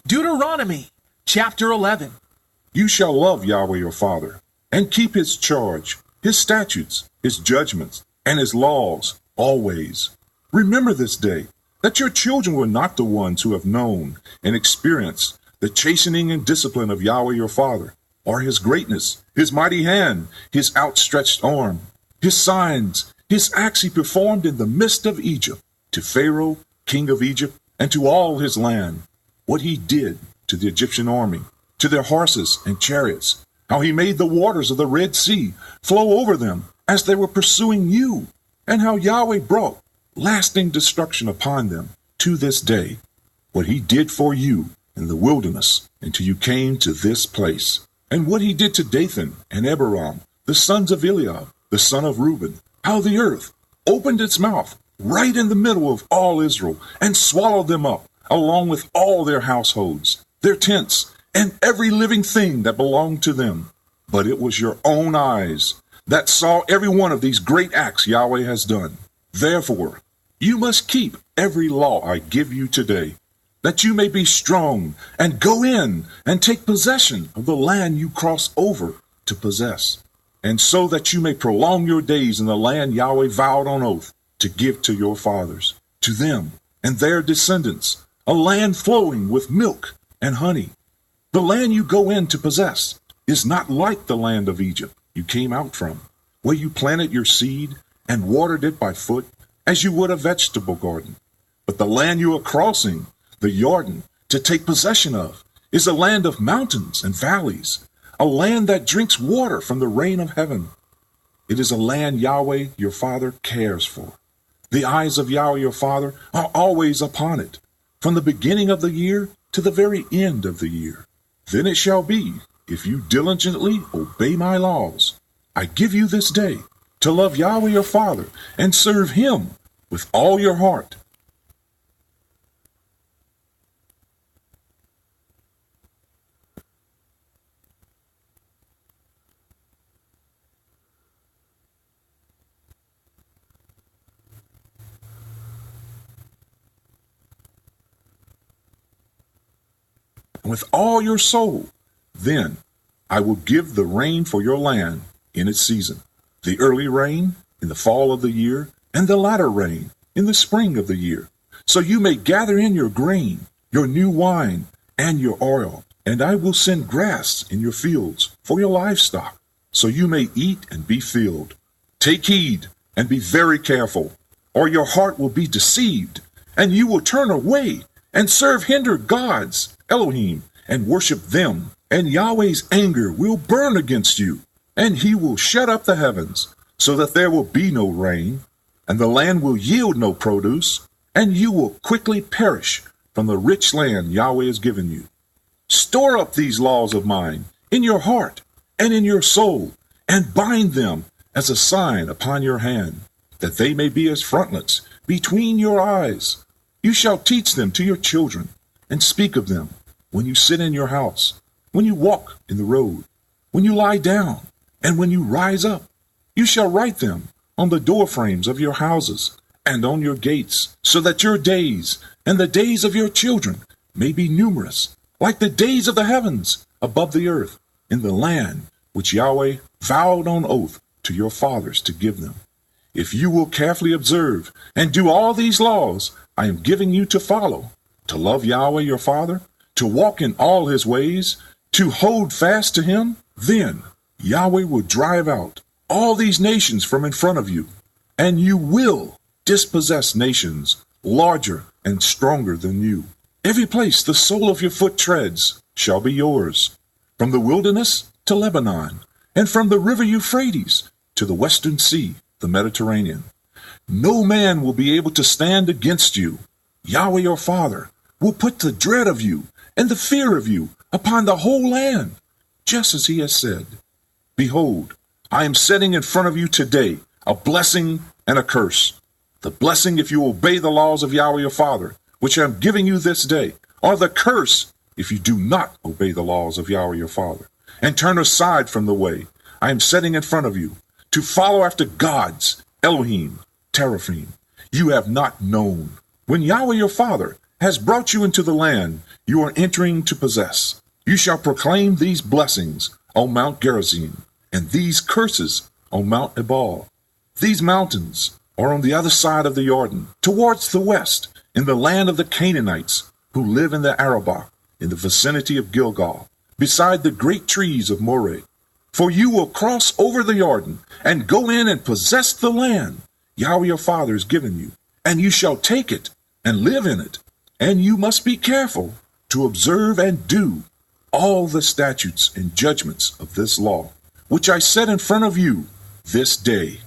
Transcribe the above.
Deuteronomy Chapter 11. You shall love Yahweh your Father, and keep his charge, his statutes, his judgments, and his laws always. Remember this day, that your children were not the ones who have known and experienced the chastening and discipline of Yahweh your Father, or his greatness, his mighty hand, his outstretched arm, his signs, his acts he performed in the midst of Egypt, to Pharaoh, king of Egypt, and to all his land, what he did to the Egyptian army, to their horses and chariots, how he made the waters of the Red Sea flow over them as they were pursuing you, and how Yahweh brought lasting destruction upon them to this day, what he did for you in the wilderness until you came to this place, and what he did to Dathan and Abiram, the sons of Eliab, the son of Reuben, how the earth opened its mouth right in the middle of all Israel and swallowed them up, along with all their households, their tents, and every living thing that belonged to them. But it was your own eyes that saw every one of these great acts Yahweh has done. Therefore, you must keep every law I give you today, that you may be strong and go in and take possession of the land you cross over to possess, and so that you may prolong your days in the land Yahweh vowed on oath to give to your fathers, to them and their descendants, a land flowing with milk and honey. The land you go in to possess is not like the land of Egypt you came out from, where you planted your seed and watered it by foot, as you would a vegetable garden. But the land you are crossing, the Jordan, to take possession of, is a land of mountains and valleys, a land that drinks water from the rain of heaven. It is a land Yahweh your Father cares for. The eyes of Yahweh your Father are always upon it, from the beginning of the year to the very end of the year. Then it shall be, if you diligently obey my laws, I give you this day to love Yahweh your Father and serve him with all your heart. With all your soul, then I will give the rain for your land in its season, the early rain in the fall of the year, and the latter rain in the spring of the year, so you may gather in your grain, your new wine, and your oil. And I will send grass in your fields for your livestock, so you may eat and be filled. Take heed and be very careful, or your heart will be deceived, and you will turn away and serve hinder gods, Elohim, and worship them, and Yahweh's anger will burn against you, and he will shut up the heavens, so that there will be no rain, and the land will yield no produce, and you will quickly perish from the rich land Yahweh has given you. Store up these laws of mine in your heart and in your soul, and bind them as a sign upon your hand, that they may be as frontlets between your eyes. You shall teach them to your children, and speak of them when you sit in your house, when you walk in the road, when you lie down, and when you rise up. You shall write them on the doorframes of your houses and on your gates, so that your days and the days of your children may be numerous, like the days of the heavens above the earth, in the land which Yahweh vowed on oath to your fathers to give them. If you will carefully observe and do all these laws I am giving you to follow, to love Yahweh your Father, to walk in all his ways, to hold fast to him, then Yahweh will drive out all these nations from in front of you, and you will dispossess nations larger and stronger than you. Every place the sole of your foot treads shall be yours, from the wilderness to Lebanon, and from the river Euphrates to the western sea, the Mediterranean. No man will be able to stand against you. Yahweh your Father will put the dread of you and the fear of you upon the whole land, just as he has said. Behold, I am setting in front of you today a blessing and a curse. The blessing if you obey the laws of Yahweh your Father, which I am giving you this day, or the curse if you do not obey the laws of Yahweh your Father, and turn aside from the way I am setting in front of you, to follow after gods, Elohim, Teraphim, you have not known, when Yahweh your Father has brought you into the land you are entering to possess. You shall proclaim these blessings on Mount Gerizim, and these curses on Mount Ebal. These mountains are on the other side of the Jordan, towards the west, in the land of the Canaanites, who live in the Arabah, in the vicinity of Gilgal, beside the great trees of Moreh. For you will cross over the Jordan, and go in and possess the land Yahweh your father has given you, and you shall take it and live in it. And you must be careful to observe and do all the statutes and judgments of this law, which I set in front of you this day.